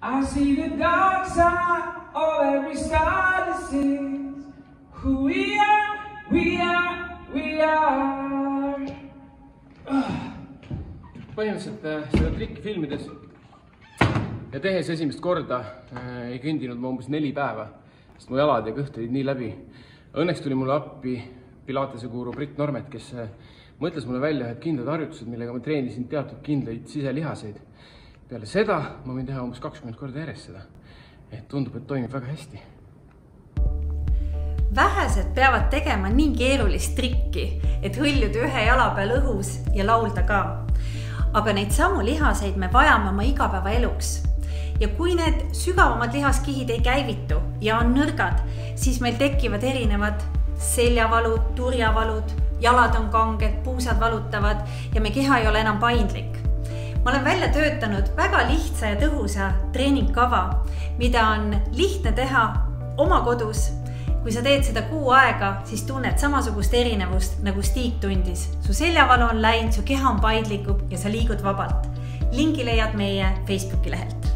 I see the dark side of every star that sings who we are, we are, we are. Põhimõtteliselt seda trikki filmides ja tehes esimest korda ei kõndinud ma umbes 4 päeva, sest mu jalad ja kõht olid nii läbi. Õnneks tuli mulle appi Pilatese guru Britt Normet, kes mõtles mulle välja ühed kindlad harjutused, millega ma treenisin teatud kindlaid siselihaseid. Peale seda ma võin teha umbes 20 korda järjest seda. Et tundub, et toimib väga hästi. Vähesed peavad tegema nii keerulist trikki, et hõljuda ühe jala peal õhus ja laulda ka. Aga neid samu lihaseid me vajame oma igapäeva eluks. Ja kui need sügavamad lihaskihid ei käivitu ja on nõrgad, siis meil tekivad erinevad seljavalud, turjavalud, jalad on kanged, puusad valutavad ja me keha ei ole enam paindlik. Ma olen välja töötanud väga lihtsa ja tõhusa treeningkava, mida on lihtne teha oma kodus. Kui sa teed seda kuu aega, siis tunned samasugust erinevust, nagu Stig tundis. Su seljavalu on läinud, su keha on paindlikub ja sa liigud vabalt. Lingi leiad meie Facebooki lehelt.